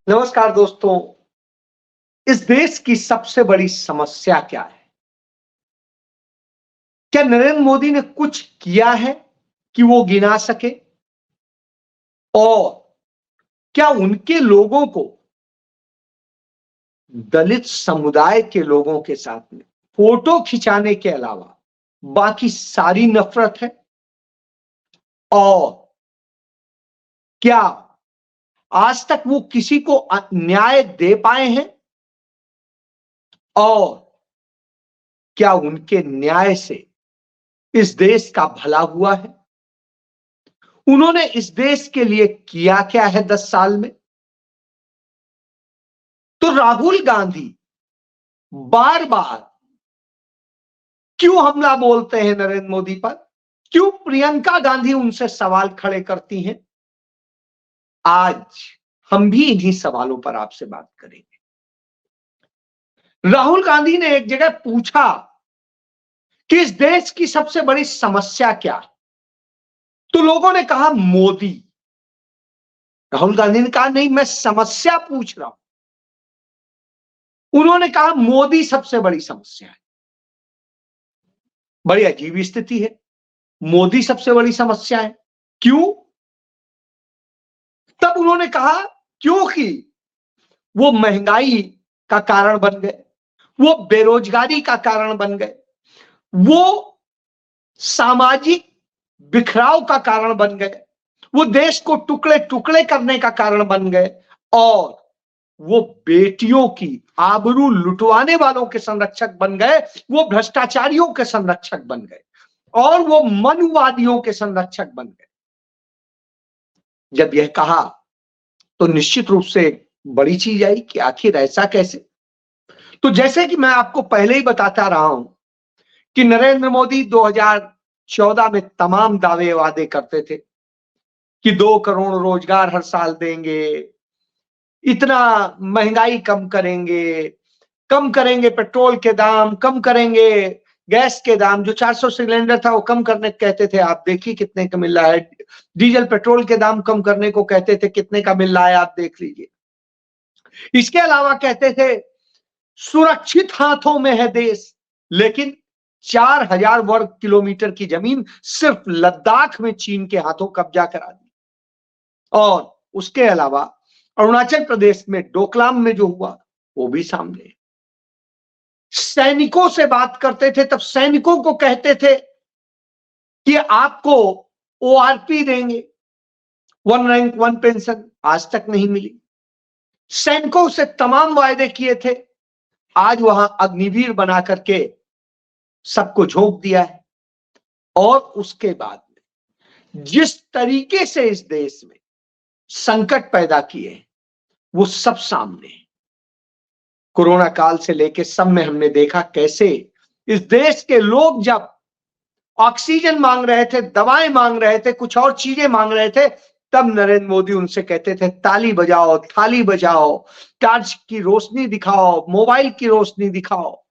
नमस्कार दोस्तों। इस देश की सबसे बड़ी समस्या क्या है? क्या नरेंद्र मोदी ने कुछ किया है कि वो गिना सके? और क्या उनके लोगों को दलित समुदाय के लोगों के साथ में फोटो खिंचाने के अलावा बाकी सारी नफरत है? और क्या आज तक वो किसी को न्याय दे पाए हैं? और क्या उनके न्याय से इस देश का भला हुआ है? उन्होंने इस देश के लिए किया क्या है 10 साल में? तो राहुल गांधी बार बार क्यों हमला बोलते हैं नरेंद्र मोदी पर? क्यों प्रियंका गांधी उनसे सवाल खड़े करती हैं? आज हम भी इन्हीं सवालों पर आपसे बात करेंगे। राहुल गांधी ने एक जगह पूछा कि इस देश की सबसे बड़ी समस्या क्या है, तो लोगों ने कहा मोदी। राहुल गांधी ने कहा नहीं, मैं समस्या पूछ रहा हूं। उन्होंने कहा मोदी सबसे बड़ी समस्या है। बड़ी अजीब स्थिति है, मोदी सबसे बड़ी समस्या है। क्यों? तब उन्होंने कहा क्योंकि वो महंगाई का कारण बन गए, वो बेरोजगारी का कारण बन गए, वो सामाजिक बिखराव का कारण बन गए, वो देश को टुकड़े टुकड़े करने का कारण बन गए, और वो बेटियों की आबरू लुटवाने वालों के संरक्षक बन गए, वो भ्रष्टाचारियों के संरक्षक बन गए, और वो मनुवादियों के संरक्षक बन गए। जब यह कहा तो निश्चित रूप से बड़ी चीज आई कि आखिर ऐसा कैसे। तो जैसे कि मैं आपको पहले ही बताता रहा हूं कि नरेंद्र मोदी 2014 में तमाम दावे वादे करते थे कि 2 करोड़ रोजगार हर साल देंगे, इतना महंगाई कम करेंगे पेट्रोल के दाम, कम करेंगे गैस के दाम। जो 400 सिलेंडर था वो कम करने कहते थे, आप देखिए कितने का मिल रहा है। डीजल पेट्रोल के दाम कम करने को कहते थे, कितने का मिल रहा है आप देख लीजिए। इसके अलावा कहते थे सुरक्षित हाथों में है देश, लेकिन 4000 वर्ग किलोमीटर की जमीन सिर्फ लद्दाख में चीन के हाथों कब्जा करा दी। और उसके अलावा अरुणाचल प्रदेश में डोकलाम में जो हुआ वो भी सामने। सैनिकों से बात करते थे, तब सैनिकों को कहते थे कि आपको ओआरपी देंगे, 1 रैंक 1 पेंशन, आज तक नहीं मिली। सैनिकों से तमाम वायदे किए थे, आज वहां अग्निवीर बना करके सबको झोंक दिया है। और उसके बाद में जिस तरीके से इस देश में संकट पैदा किए वो सब सामने है। कोरोना काल से लेके सब में हमने देखा कैसे इस देश के लोग जब ऑक्सीजन मांग रहे थे, दवाएं मांग रहे थे, कुछ और चीजें मांग रहे थे, तब नरेंद्र मोदी उनसे कहते थे ताली बजाओ, थाली बजाओ, टॉर्च की रोशनी दिखाओ, मोबाइल की रोशनी दिखाओ,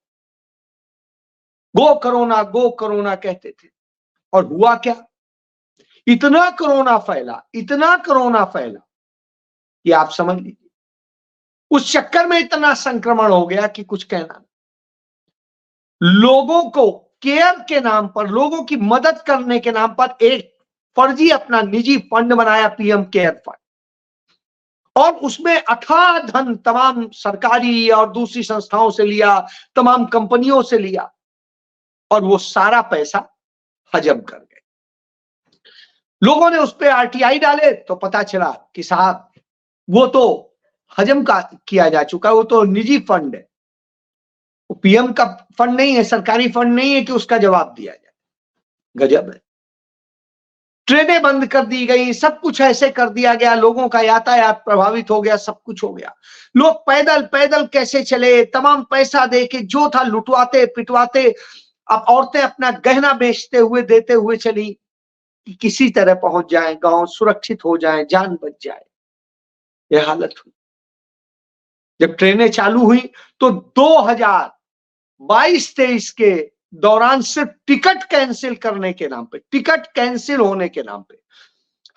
गो करोना कहते थे। और हुआ क्या? इतना कोरोना फैला कि आप समझ लीजिए उस चक्कर में इतना संक्रमण हो गया कि कुछ कहना नहीं। लोगों को केयर के नाम पर, लोगों की मदद करने के नाम पर एक फर्जी अपना निजी फंड बनाया, पीएम केयर फंड, और उसमें अथाह धन तमाम सरकारी और दूसरी संस्थाओं से लिया, तमाम कंपनियों से लिया, और वो सारा पैसा हजम कर गए। लोगों ने उस पर आरटीआई डाले तो पता चला कि साहब वो तो हजम का किया जा चुका है, वो तो निजी फंड है, वो पीएम का फंड नहीं है, सरकारी फंड नहीं है कि उसका जवाब दिया जाए। गजब है। ट्रेनें बंद कर दी गई, सब कुछ ऐसे कर दिया गया, लोगों का यातायात प्रभावित हो गया, सब कुछ हो गया। लोग पैदल पैदल कैसे चले, तमाम पैसा दे के जो था लुटवाते पिटवाते। अब औरतें अपना गहना बेचते हुए देते हुए चली कि किसी तरह पहुंच जाए गांव, सुरक्षित हो जाए, जान बच जाए। यह हालत हुई। जब ट्रेनें चालू हुई तो 2022-23 के दौरान सिर्फ टिकट कैंसिल करने के नाम पे, टिकट कैंसिल होने के नाम पे,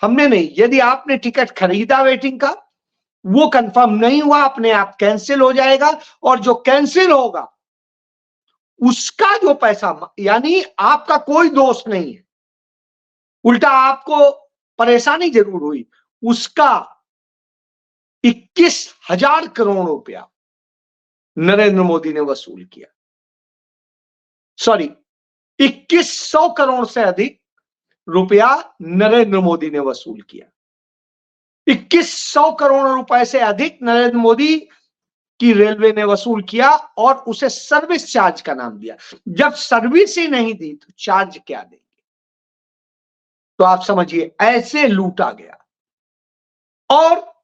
हमने नहीं, यदि आपने टिकट खरीदा वेटिंग का वो कंफर्म नहीं हुआ, अपने आप कैंसिल हो जाएगा, और जो कैंसिल होगा उसका जो पैसा, यानी आपका कोई दोष नहीं है, उल्टा आपको परेशानी जरूर हुई, उसका 21,000 करोड़ रुपया नरेंद्र मोदी ने वसूल किया। सॉरी, 2100 करोड़ से अधिक रुपया नरेंद्र मोदी ने वसूल किया। 2100 करोड़ रुपए से अधिक नरेंद्र मोदी की रेलवे ने वसूल किया, और उसे सर्विस चार्ज का नाम दिया। जब सर्विस ही नहीं दी तो चार्ज क्या देंगे? तो आप समझिए, ऐसे लूटा गया। और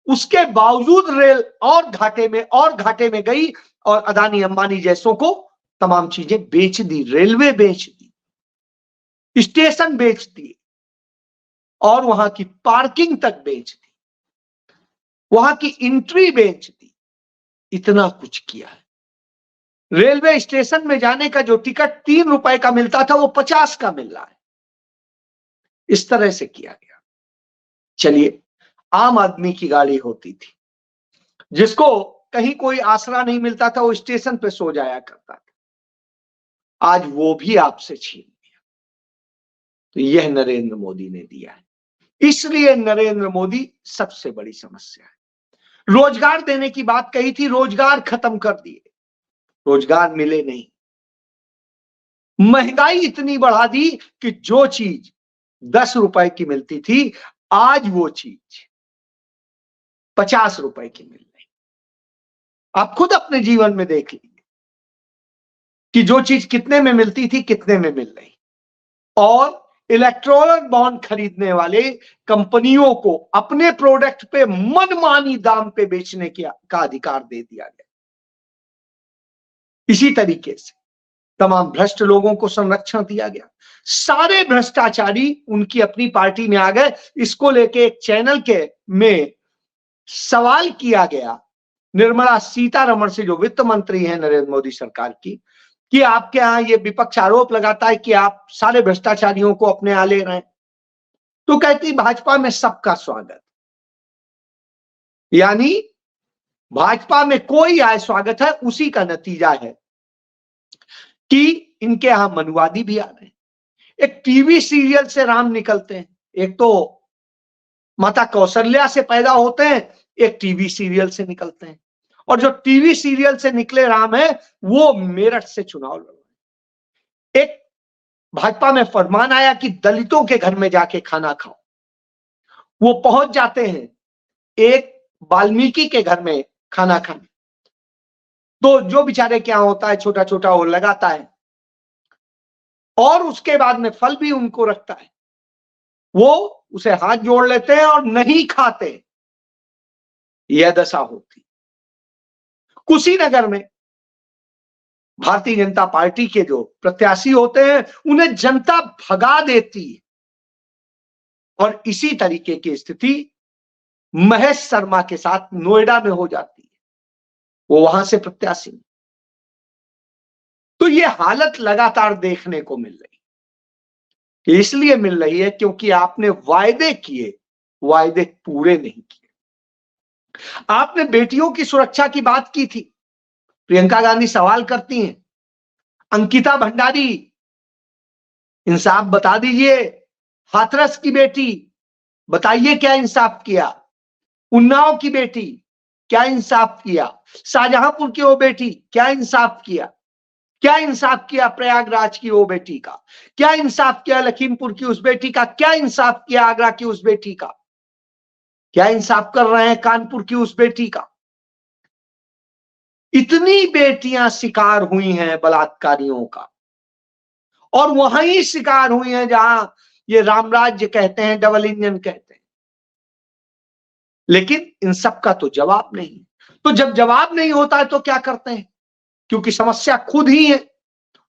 उसके बावजूद रेल और घाटे में गई, और अदानी अंबानी जैसों को तमाम चीजें बेच दी, रेलवे बेच दी, स्टेशन बेच दिए, और वहां की पार्किंग तक बेच दी, वहां की एंट्री बेच दी। इतना कुछ किया है। रेलवे स्टेशन में जाने का जो टिकट 3 रुपए का मिलता था, वो 50 का मिल रहा है। इस तरह से किया गया। चलिए, आम आदमी की गाड़ी होती थी, जिसको कहीं कोई आसरा नहीं मिलता था, वो स्टेशन पे सो जाया करता था। आज वो भी आपसे छीन लिया। तो यह नरेंद्र मोदी ने दिया है। इसलिए नरेंद्र मोदी सबसे बड़ी समस्या है। रोजगार देने की बात कही थी, रोजगार खत्म कर दिए, रोजगार मिले नहीं। महंगाई इतनी बढ़ा दी कि जो चीज 10 रुपए की मिलती थी, आज वो चीज 50 रुपए की मिल रही। आप खुद अपने जीवन में देख लीजिए कि जो चीज कितने में मिलती थी, कितने में मिल रही। और इलेक्टोरल बॉन्ड खरीदने वाले कंपनियों को अपने प्रोडक्ट पे मनमानी दाम पे बेचने का अधिकार दे दिया गया। इसी तरीके से तमाम भ्रष्ट लोगों को संरक्षण दिया गया। सारे भ्रष्टाचारी उनकी अपनी पार्टी में आ गए। इसको लेके एक चैनल में सवाल किया गया निर्मला सीतारमण से, जो वित्त मंत्री हैं नरेंद्र मोदी सरकार की, कि आपके यहां ये विपक्ष आरोप लगाता है कि आप सारे भ्रष्टाचारियों को अपने यहां ले रहे हैं। तो कहती, भाजपा में सबका स्वागत, यानी भाजपा में कोई आए स्वागत है। उसी का नतीजा है कि इनके यहां मनुवादी भी आ रहे हैं। एक टीवी सीरियल से राम निकलते हैं, एक तो माता कौशल्या से पैदा होते हैं, एक टीवी सीरियल से निकलते हैं। और जो टीवी सीरियल से निकले राम है, वो मेरठ से चुनाव लड़ रहे हैं। एक भाजपा में फरमान आया कि दलितों के घर में जाके खाना खाओ, वो पहुंच जाते हैं एक वाल्मीकि के घर में खाना खाने। तो जो बेचारे क्या होता है, छोटा छोटा वो लगाता है, और उसके बाद में फल भी उनको रखता है, वो उसे हाथ जोड़ लेते हैं और नहीं खाते। यह दशा होती। कुशीनगर में भारतीय जनता पार्टी के जो प्रत्याशी होते हैं, उन्हें जनता भगा देती है। और इसी तरीके की स्थिति महेश शर्मा के साथ नोएडा में हो जाती है, वो वहां से प्रत्याशी। तो ये हालत लगातार देखने को मिल रही, इसलिए मिल रही है क्योंकि आपने वायदे किए, वायदे पूरे नहीं किए। आपने बेटियों की सुरक्षा की बात की थी, प्रियंका गांधी सवाल करती हैं, अंकिता भंडारी इंसाफ बता दीजिए, हाथरस की बेटी बताइए क्या इंसाफ किया, उन्नाव की बेटी क्या इंसाफ किया, शाहजहांपुर की वो बेटी क्या इंसाफ किया, क्या इंसाफ किया प्रयागराज की वो बेटी का, क्या इंसाफ किया लखीमपुर की उस बेटी का, क्या इंसाफ किया आगरा की उस बेटी का, क्या इंसाफ कर रहे हैं कानपुर की उस बेटी का। इतनी बेटियां शिकार हुई हैं बलात्कारियों का, और वहीं शिकार हुई हैं जहां ये रामराज्य कहते हैं, डबल इंजन कहते हैं। लेकिन इन सब का तो जवाब नहीं। तो जब जवाब नहीं होता है तो क्या करते हैं, क्योंकि समस्या खुद ही है,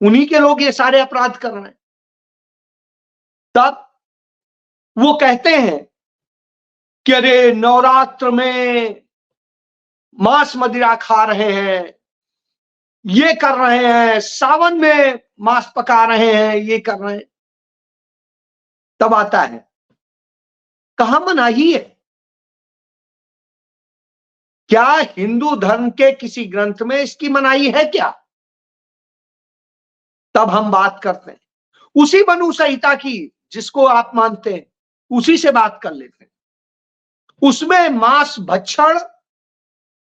उन्हीं के लोग ये सारे अपराध कर रहे हैं। तब वो कहते हैं कि अरे नवरात्र में मांस मदिरा खा रहे हैं, ये कर रहे हैं, सावन में मांस पका रहे हैं, ये कर रहे हैं। तब आता है, कहां मनाही है, क्या हिंदू धर्म के किसी ग्रंथ में इसकी मनाही है क्या? तब हम बात करते हैं। उसी मनु संहिता की, जिसको आप मानते हैं, उसी से बात कर लेते हैं। उसमें मांस भक्षण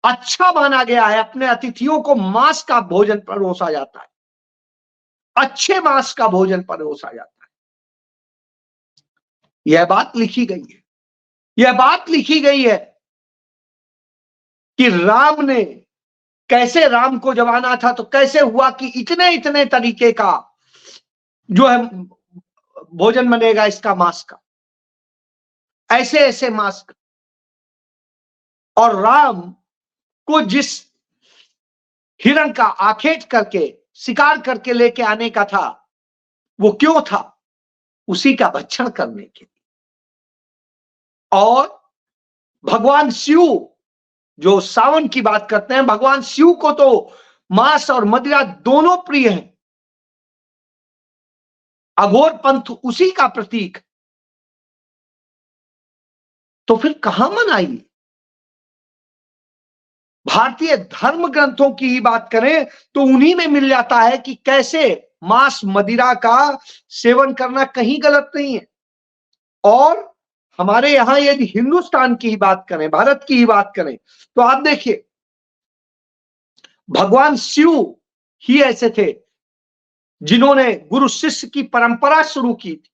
अच्छा माना गया है। अपने अतिथियों को मांस का भोजन परोसा जाता है, अच्छे मांस का भोजन परोसा जाता है। यह बात लिखी गई है। यह बात लिखी गई है कि राम ने कैसे, राम को जब आना था तो कैसे हुआ कि इतने इतने तरीके का जो है भोजन बनेगा इसका, मांस का, ऐसे ऐसे मांस का। और राम को जिस हिरण का आखेट करके शिकार करके लेके आने का था, वो क्यों था? उसी का भक्षण करने के लिए। और भगवान शिव, जो सावन की बात करते हैं, भगवान शिव को तो मांस और मदिरा दोनों प्रिय हैं। अघोर पंथ उसी का प्रतीक। तो फिर कहां मनाई? भारतीय धर्म ग्रंथों की ही बात करें तो उन्हीं में मिल जाता है कि कैसे मांस मदिरा का सेवन करना कहीं गलत नहीं है। और हमारे यहां यदि हिंदुस्तान की ही बात करें, भारत की ही बात करें, तो आप देखिए भगवान शिव ही ऐसे थे जिन्होंने गुरु शिष्य की परंपरा शुरू की थी।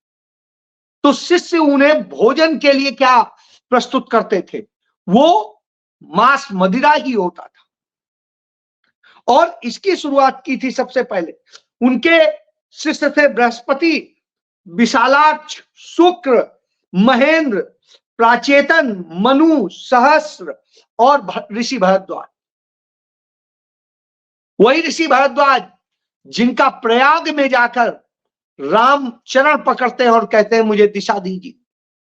तो शिष्य उन्हें भोजन के लिए क्या प्रस्तुत करते थे? वो मांस मदिरा ही होता था। और इसकी शुरुआत की थी सबसे पहले उनके शिष्य थे बृहस्पति, विशालाक्ष, शुक्र, महेंद्र, प्राचेतन, मनु, सहस्र और ऋषि भरद्वाज। वही ऋषि भरद्वाज जिनका प्रयाग में जाकर राम चरण पकड़ते हैं और कहते हैं मुझे दिशा दीजिए,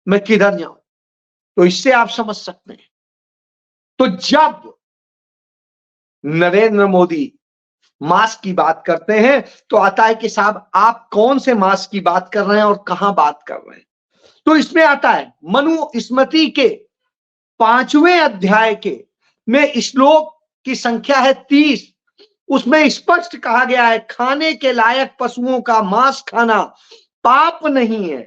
मैं किधर जाऊं। तो इससे आप समझ सकते हैं। तो जब नरेंद्र मोदी मांस की बात करते हैं तो आता है कि साहब आप कौन से मांस की बात कर रहे हैं और कहां बात कर रहे हैं। तो इसमें आता है मनु स्मृति के 5वें अध्याय के में श्लोक की संख्या है 30। उसमें स्पष्ट कहा गया है खाने के लायक पशुओं का मांस खाना पाप नहीं है,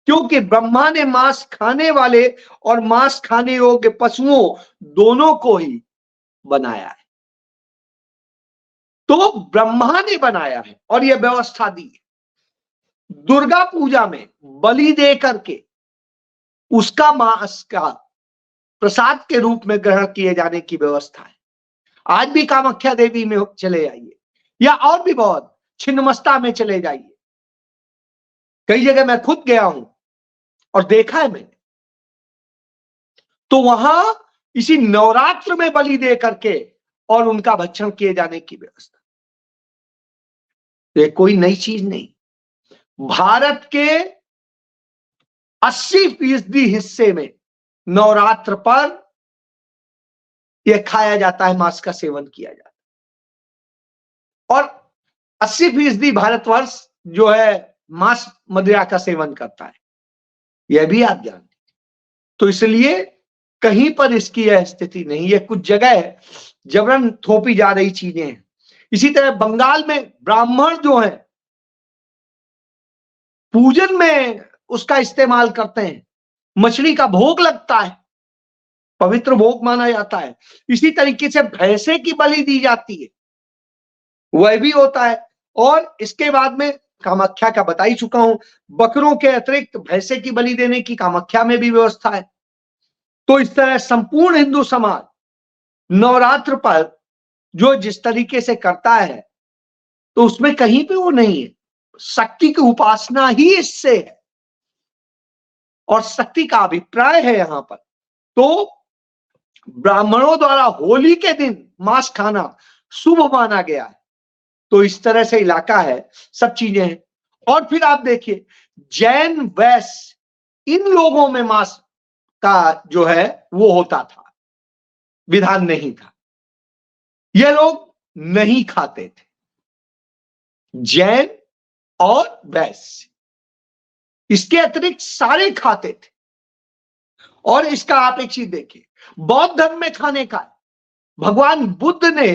क्योंकि ब्रह्मा ने मांस खाने वाले और मांस खाने योग्य पशुओं दोनों को ही बनाया है। तो ब्रह्मा ने बनाया है और यह व्यवस्था दी है। दुर्गा पूजा में बलि दे करके उसका मांस का प्रसाद के रूप में ग्रहण किए जाने की व्यवस्था है। आज भी कामाख्या देवी में चले जाइए या और भी बहुत, छिन्नमस्ता में चले जाइए, कई जगह मैं खुद गया हूं और देखा है मैंने। तो वहां इसी नवरात्र में बलि दे करके और उनका भक्षण किए जाने की व्यवस्था। ये कोई नई चीज नहीं। भारत के 80% हिस्से में नवरात्र पर यह खाया जाता है, मांस का सेवन किया जाता है। और 80% भारतवर्ष जो है मांस मदिरा का सेवन करता है, यह भी आप जानते हैं। तो इसलिए कहीं पर इसकी यह स्थिति नहीं है। कुछ जगह जबरन थोपी जा रही चीजें हैं। इसी तरह बंगाल में ब्राह्मण जो है पूजन में उसका इस्तेमाल करते हैं, मछली का भोग लगता है, पवित्र भोग माना जाता है। इसी तरीके से भैंसे की बलि दी जाती है, वह भी होता है। और इसके बाद में कामाख्या का बता ही चुका हूं, बकरों के अतिरिक्त भैंसे की बलि देने की कामाख्या में भी व्यवस्था है। तो इस तरह संपूर्ण हिंदू समाज नवरात्र पर जो जिस तरीके से करता है, तो उसमें कहीं पे वो नहीं है। शक्ति की उपासना ही इससे है और शक्ति का अभिप्राय है यहां पर। तो ब्राह्मणों द्वारा होली के दिन मांस खाना शुभ माना गया है। तो इस तरह से इलाका है, सब चीजें हैं। और फिर आप देखिए जैन, वैश्य, इन लोगों में मांस का जो है वो होता था, विधान नहीं था। ये लोग नहीं खाते थे, जैन और वैश्य। इसके अतिरिक्त सारे खाते थे। और इसका आप एक चीज देखिए, बौद्ध धर्म में खाने का भगवान बुद्ध ने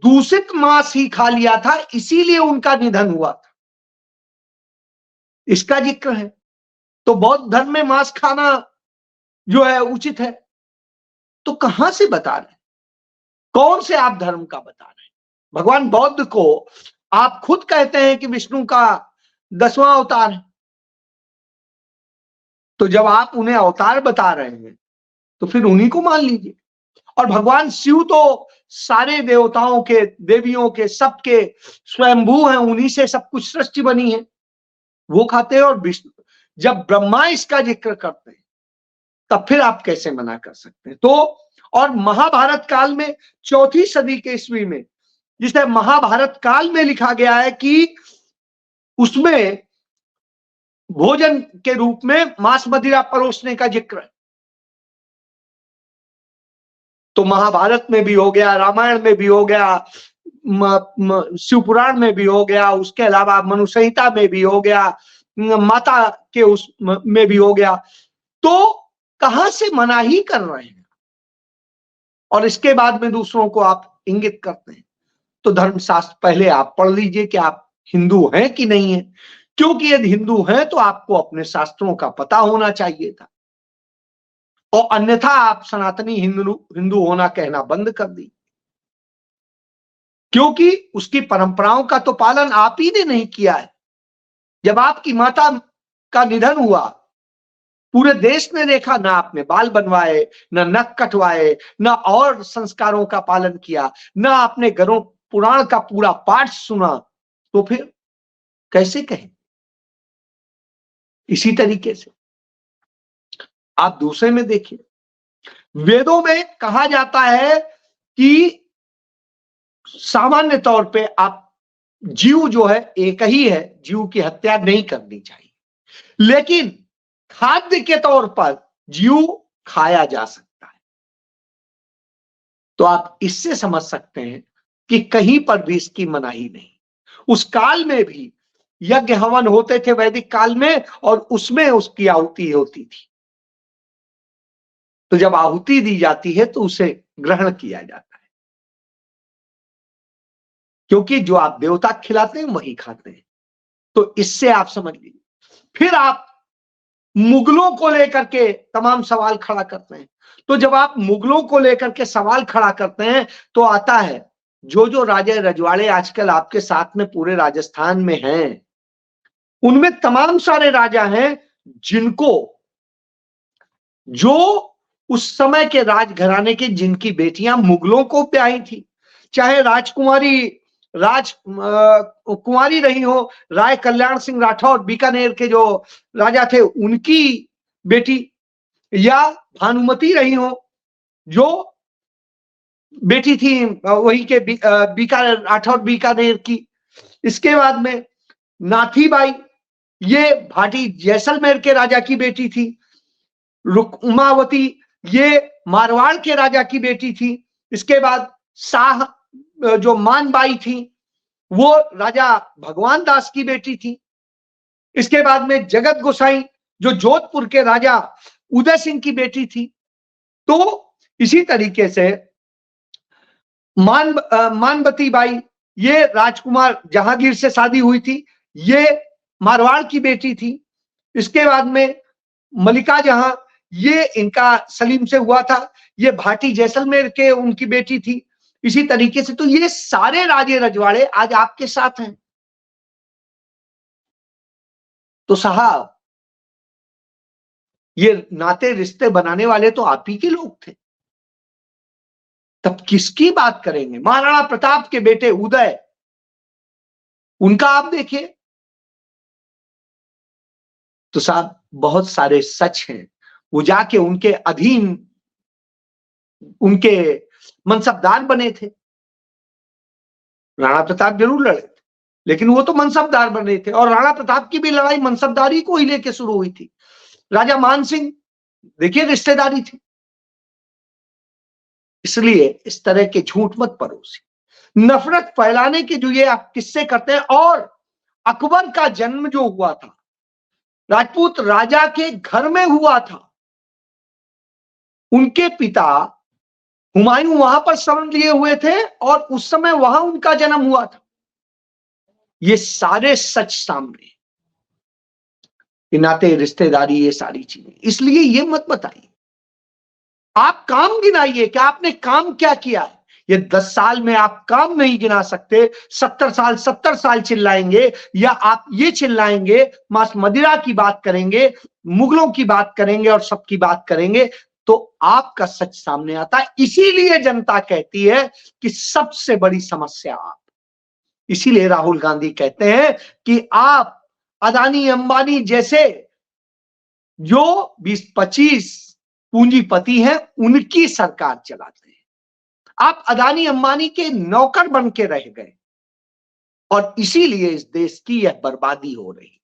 दूषित मांस ही खा लिया था, इसीलिए उनका निधन हुआ था, इसका जिक्र है। तो बौद्ध धर्म में मांस खाना जो है उचित है, तो कहां से बता रहे हैं, कौन से आप धर्म का बता रहे हैं? भगवान बौद्ध को आप खुद कहते हैं कि विष्णु का 10वां अवतार है, तो जब आप उन्हें अवतार बता रहे हैं तो फिर उन्हीं को मान लीजिए। और भगवान शिव तो सारे देवताओं के, देवियों के, सबके स्वयंभू हैं, उन्हीं से सब कुछ सृष्टि बनी है, वो खाते हैं। और विष्णु, जब ब्रह्मा इसका जिक्र करते हैं तब फिर आप कैसे मना कर सकते हैं? तो और महाभारत काल में 4वीं सदी के ईस्वी में, जिसे महाभारत काल में लिखा गया है कि उसमें भोजन के रूप में मांस मदिरा परोसने का जिक्र है। तो महाभारत में भी हो गया, रामायण में भी हो गया, शिव पुराण में भी हो गया, उसके अलावा मनु संहिता में भी हो गया, माता के उस में भी हो गया। तो कहां से मना ही कर रहे हैं और इसके बाद में दूसरों को आप इंगित करते हैं? तो धर्मशास्त्र पहले आप पढ़ लीजिए कि आप हिंदू हैं कि नहीं है, क्योंकि यदि हिंदू हैं तो आपको अपने शास्त्रों का पता होना चाहिए था, और अन्यथा आप सनातनी हिंदू होना कहना बंद कर दी, क्योंकि उसकी परंपराओं का तो पालन आप ही ने नहीं किया है। जब आपकी माता का निधन हुआ, पूरे देश ने देखा, ना आपने बाल बनवाए, ना नख कटवाए, ना और संस्कारों का पालन किया, ना आपने गरुड़ पुराण का पूरा पाठ सुना, तो फिर कैसे कहें? इसी तरीके से आप दूसरे में देखिए, वेदों में कहा जाता है कि सामान्य तौर पे आप, जीव जो है एक ही है, जीव की हत्या नहीं करनी चाहिए, लेकिन खाद्य के तौर पर जीव खाया जा सकता है। तो आप इससे समझ सकते हैं कि कहीं पर भी इसकी मनाही नहीं। उस काल में भी यज्ञ हवन होते थे वैदिक काल में, और उसमें उसकी आहुति होती थी। तो जब आहुति दी जाती है तो उसे ग्रहण किया जाता है, क्योंकि जो आप देवता खिलाते हैं वही खाते हैं। तो इससे आप समझ लीजिए। फिर आप मुगलों को लेकर के तमाम सवाल खड़ा करते हैं। तो जब आप मुगलों को लेकर के सवाल खड़ा करते हैं तो आता है, जो राजे रजवाड़े आजकल आपके साथ में पूरे राजस्थान में हैं, उनमें तमाम सारे राजा हैं जिनको, जो उस समय के राजघराने के, जिनकी बेटियां मुगलों को ब्याही थी, चाहे कुंवारी रही हो, राय कल्याण सिंह राठौर बीकानेर के जो राजा थे उनकी बेटी, या भानुमति रही हो जो बेटी थी वही के राठौर बीकानेर की। इसके बाद में नाथीबाई, ये भाटी जैसलमेर के राजा की बेटी थी। रुक्मावती, ये मारवाड़ के राजा की बेटी थी। इसके बाद शाह जो मानबाई थी, वो राजा भगवान दास की बेटी थी। इसके बाद में जगत गोसाई, जो जोधपुर के राजा उदय सिंह की बेटी थी। तो इसी तरीके से मानवती बाई, ये राजकुमार जहांगीर से शादी हुई थी, ये मारवाड़ की बेटी थी। इसके बाद में मलिका जहां, ये इनका सलीम से हुआ था, ये भाटी जैसलमेर के उनकी बेटी थी। इसी तरीके से तो ये सारे राजे रजवाड़े आज आपके साथ हैं। तो साहब, ये नाते रिश्ते बनाने वाले तो आप ही के लोग थे, तब किसकी बात करेंगे? महाराणा प्रताप के बेटे उदय, उनका आप देखिए। तो साहब, बहुत सारे सच हैं, वो जाके उनके अधीन, उनके मनसबदार बने थे। राणा प्रताप जरूर लड़े थे, लेकिन वो तो मनसबदार बने थे, और राणा प्रताप की भी लड़ाई मनसबदारी को ही लेके शुरू हुई थी। राजा मान सिंह, देखिए, रिश्तेदारी थी। इसलिए इस तरह के झूठ मत परोसी, नफरत फैलाने के जो ये आप किस्से करते हैं। और अकबर का जन्म जो हुआ था, राजपूत राजा के घर में हुआ था। उनके पिता हुमायूं वहां पर शरण लिए हुए थे और उस समय वहां उनका जन्म हुआ था। ये सारे सच सामने, ये नाते रिश्तेदारी, ये सारी चीजें। इसलिए ये मत बताइए, आप काम गिनाइए कि आपने काम क्या किया है। ये 10 साल में आप काम नहीं गिना सकते, 70 साल चिल्लाएंगे, या आप ये चिल्लाएंगे, मांस मदिरा की बात करेंगे, मुगलों की बात करेंगे और सबकी बात करेंगे, तो आपका सच सामने आता है। इसीलिए जनता कहती है कि सबसे बड़ी समस्या आप। इसीलिए राहुल गांधी कहते हैं कि आप अदानी अंबानी जैसे जो 20-25 पूंजीपति हैं, उनकी सरकार चलाते हैं। आप अदानी अंबानी के नौकर बन के रह गए और इसीलिए इस देश की यह बर्बादी हो रही।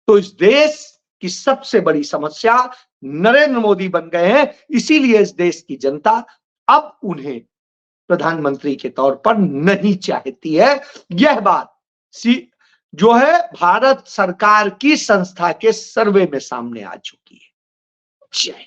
तो इस देश की सबसे बड़ी समस्या नरेंद्र मोदी बन गए हैं। इसीलिए इस देश की जनता अब उन्हें प्रधानमंत्री के तौर पर नहीं चाहती है। यह बात जो है भारत सरकार की संस्था के सर्वे में सामने आ चुकी है। जय